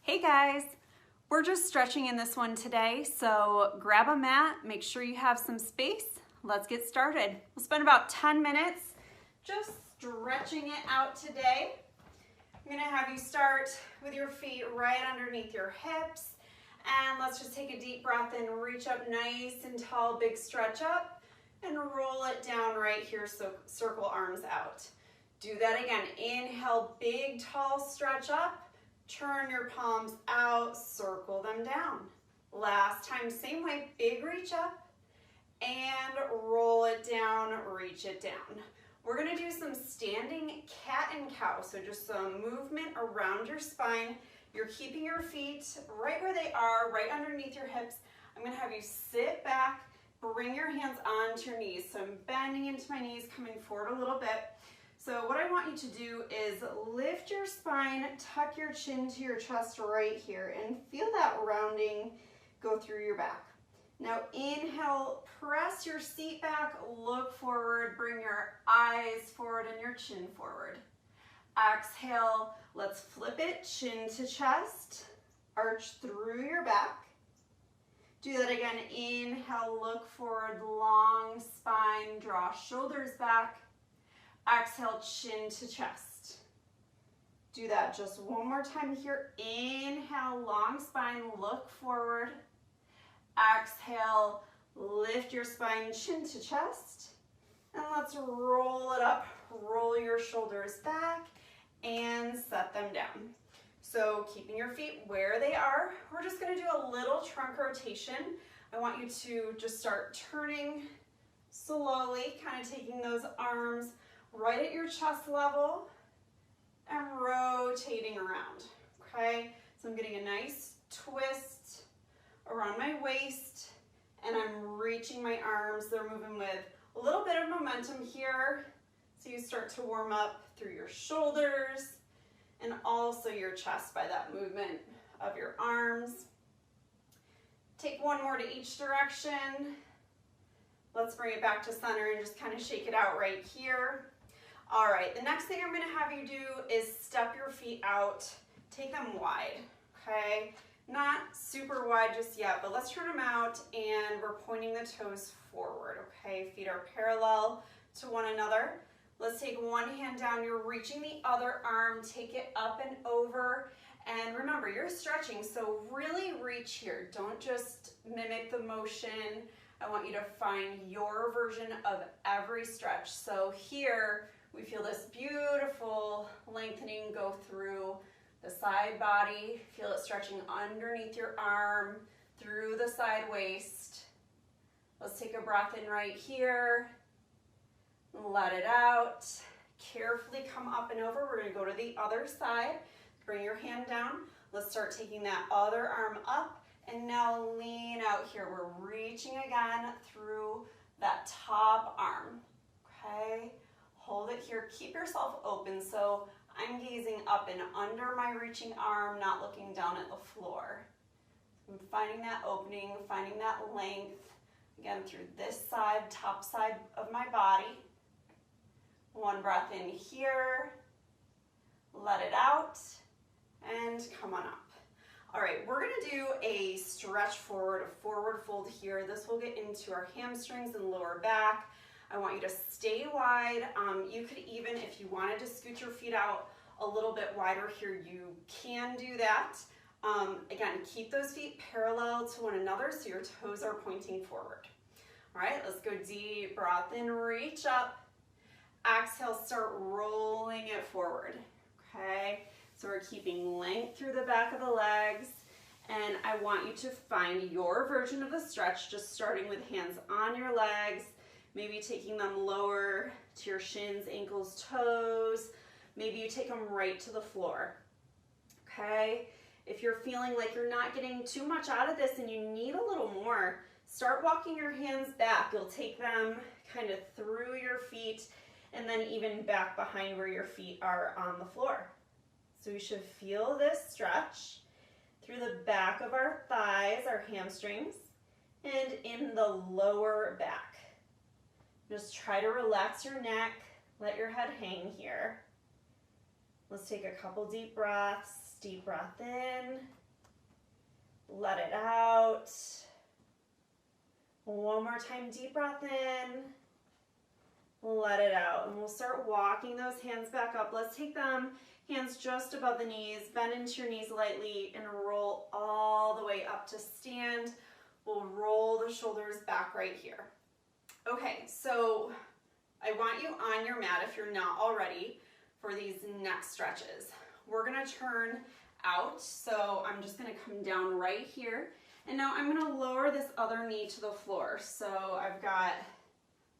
Hey guys, we're just stretching in this one today, so grab a mat, make sure you have some space. Let's get started. We'll spend about 10 minutes just stretching it out today. I'm gonna have you start with your feet right underneath your hips, and let's just take a deep breath in, reach up nice and tall, big stretch up, and roll it down right here, so circle arms out. Do that again, inhale, big tall stretch up. Turn your palms out, circle them down. Last time, same way, big reach up and roll it down, reach it down. We're gonna do some standing cat and cow, so just some movement around your spine. You're keeping your feet right where they are, right underneath your hips. I'm gonna have you sit back, bring your hands onto your knees. So I'm bending into my knees, coming forward a little bit. So what I want you to do is lift your spine, tuck your chin to your chest right here, and feel that rounding go through your back. Now inhale, press your seat back, look forward, bring your eyes forward and your chin forward. Exhale, let's flip it, chin to chest, arch through your back. Do that again, inhale, look forward, long spine, draw shoulders back. Exhale, chin to chest. Do that just one more time here. Inhale, long spine, look forward. Exhale, lift your spine, chin to chest. And let's roll it up. Roll your shoulders back and set them down. So keeping your feet where they are, we're just gonna do a little trunk rotation. I want you to just start turning slowly, kind of taking those arms right at your chest level and rotating around, okay? So I'm getting a nice twist around my waist and I'm reaching my arms. They're moving with a little bit of momentum here. So you start to warm up through your shoulders and also your chest by that movement of your arms. Take one more to each direction. Let's bring it back to center and just kind of shake it out right here. All right, the next thing I'm gonna have you do is step your feet out, take them wide, okay? Not super wide just yet, but let's turn them out and we're pointing the toes forward, okay? Feet are parallel to one another. Let's take one hand down, you're reaching the other arm, take it up and over. And remember, you're stretching, so really reach here. Don't just mimic the motion. I want you to find your version of every stretch. So here, we feel this beautiful lengthening go through the side body. Feel it stretching underneath your arm, through the side waist. Let's take a breath in right here. Let it out. Carefully come up and over. We're gonna go to the other side. Bring your hand down. Let's start taking that other arm up. And now lean out here. We're reaching again through that top arm, okay? Hold it here, keep yourself open. So I'm gazing up and under my reaching arm, not looking down at the floor. I'm finding that opening, finding that length, again through this side, top side of my body. One breath in here, let it out, and come on up. All right, we're gonna do a stretch forward, a forward fold here. This will get into our hamstrings and lower back. I want you to stay wide. You could even, if you wanted to scoot your feet out a little bit wider here, you can do that. Again, keep those feet parallel to one another so your toes are pointing forward. All right, let's go deep breath in, reach up. Exhale, start rolling it forward, okay? So we're keeping length through the back of the legs, and I want you to find your version of the stretch, just starting with hands on your legs, maybe taking them lower to your shins, ankles, toes. Maybe you take them right to the floor, okay? If you're feeling like you're not getting too much out of this and you need a little more, start walking your hands back. You'll take them kind of through your feet and then even back behind where your feet are on the floor. So we should feel this stretch through the back of our thighs, our hamstrings, and in the lower back. Just try to relax your neck, let your head hang here. Let's take a couple deep breaths. Deep breath in. Let it out. One more time, deep breath in. Let it out. And we'll start walking those hands back up. Let's take them, hands just above the knees. Bend into your knees lightly and roll all the way up to stand. We'll roll the shoulders back right here. Okay, so I want you on your mat, if you're not already, for these next stretches. We're gonna turn out, so I'm just gonna come down right here. And now I'm gonna lower this other knee to the floor. So I've got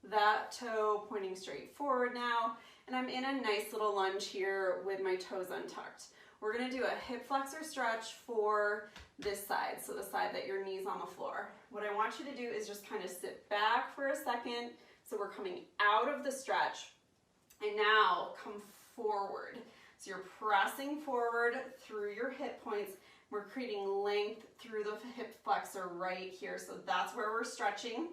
that toe pointing straight forward now, and I'm in a nice little lunge here with my toes untucked. We're gonna do a hip flexor stretch for this side, so the side that your knee's on the floor. What I want you to do is just kind of sit back for a second. So we're coming out of the stretch, and now come forward. So you're pressing forward through your hip points. We're creating length through the hip flexor right here. So that's where we're stretching.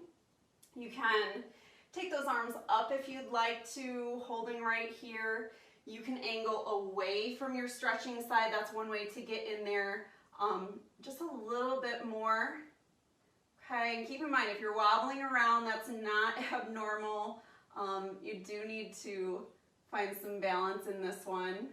You can take those arms up if you'd like to, holding right here. You can angle away from your stretching side. That's one way to get in there just a little bit more. Okay, and keep in mind, if you're wobbling around, that's not abnormal. You do need to find some balance in this one.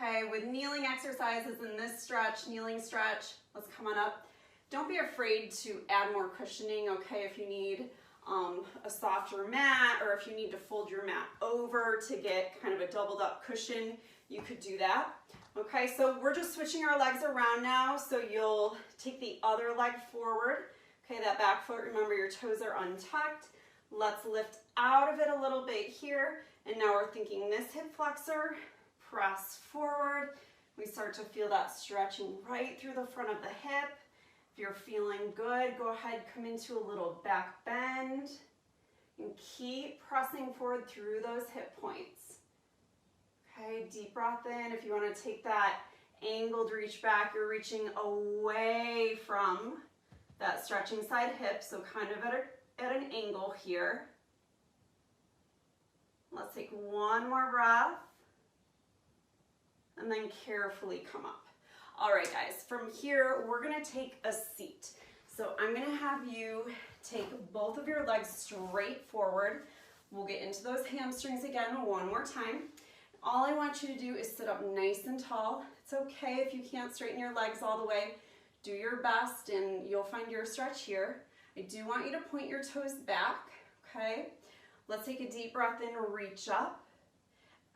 Okay, with kneeling exercises in this stretch, kneeling stretch, let's come on up. Don't be afraid to add more cushioning, okay, if you need a softer mat, or if you need to fold your mat over to get kind of a doubled up cushion, you could do that. Okay, so we're just switching our legs around now, so you'll take the other leg forward. Okay, that back foot, remember your toes are untucked. Let's lift out of it a little bit here, and now we're thinking this hip flexor, press forward. We start to feel that stretching right through the front of the hip. If you're feeling good, go ahead, come into a little back bend, and keep pressing forward through those hip points. Okay, deep breath in. If you want to take that angled reach back, you're reaching away from that stretching side hip, so kind of at an angle here. Let's take one more breath, and then carefully come up. All right, guys, from here, we're gonna take a seat. So I'm gonna have you take both of your legs straight forward. We'll get into those hamstrings again one more time. All I want you to do is sit up nice and tall. It's okay if you can't straighten your legs all the way. Do your best and you'll find your stretch here. I do want you to point your toes back, okay? Let's take a deep breath in, reach up.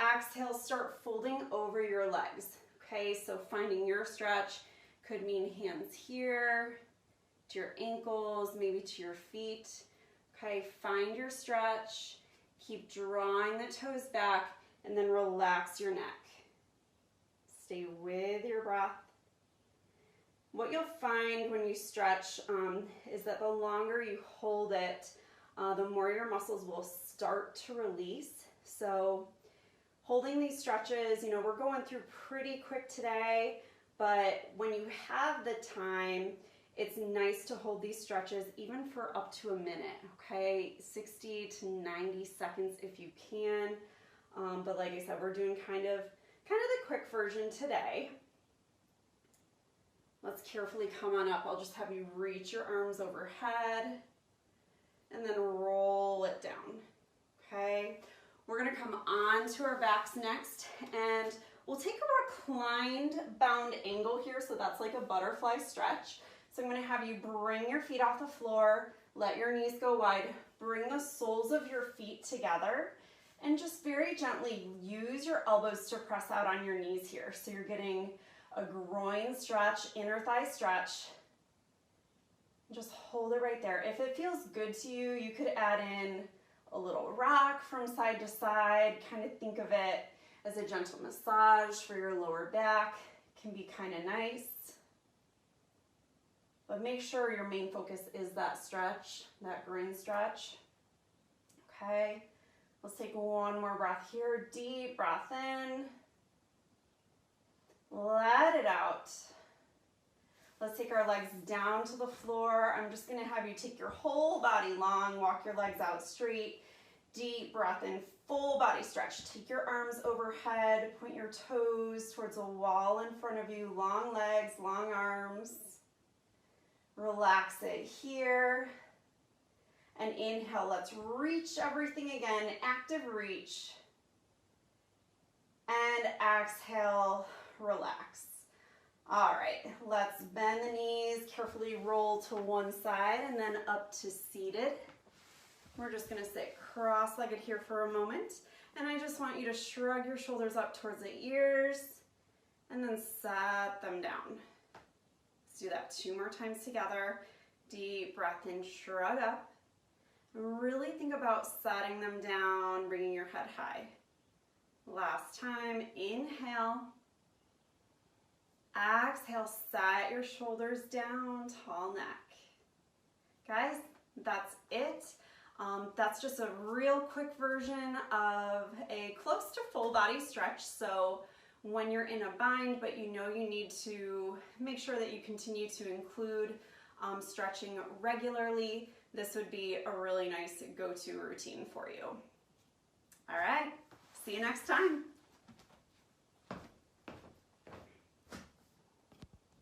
Exhale, start folding over your legs, okay? So finding your stretch could mean hands here, to your ankles, maybe to your feet, okay? Find your stretch, keep drawing the toes back, and then relax your neck. Stay with your breath. What you'll find when you stretch is that the longer you hold it, the more your muscles will start to release. So holding these stretches, you know, we're going through pretty quick today, but when you have the time, it's nice to hold these stretches even for up to a minute, okay? 60 to 90 seconds if you can. But like I said, we're doing kind of the quick version today. Let's carefully come on up. I'll just have you reach your arms overhead and then roll it down, okay? We're gonna come on to our backs next, and we'll take a reclined bound angle here, so that's like a butterfly stretch. So I'm gonna have you bring your feet off the floor, let your knees go wide, bring the soles of your feet together, and just very gently use your elbows to press out on your knees here. So you're getting a groin stretch, inner thigh stretch. Just hold it right there. If it feels good to you, you could add in a little rock from side to side. Kind of think of it as a gentle massage for your lower back. It can be kind of nice. But make sure your main focus is that stretch, that groin stretch. Okay. Let's take one more breath here. Deep breath in. Let it out. Let's take our legs down to the floor. I'm just gonna have you take your whole body long, walk your legs out straight, Deep breath in, full body stretch. Take your arms overhead, point your toes towards a wall in front of you, long legs, long arms. Relax it here. And inhale, let's reach everything again, active reach. And exhale, relax. All right, let's bend the knees, carefully roll to one side and then up to seated. We're just gonna sit cross-legged here for a moment. And I just want you to shrug your shoulders up towards the ears and then set them down. Let's do that 2 more times together. Deep breath in, shrug up. Really think about setting them down, bringing your head high. Last time, inhale. Exhale, set your shoulders down, tall neck. Guys, that's it. That's just a real quick version of a close to full body stretch. So when you're in a bind, but you know you need to make sure that you continue to include stretching regularly, this would be a really nice go-to routine for you. All right, see you next time.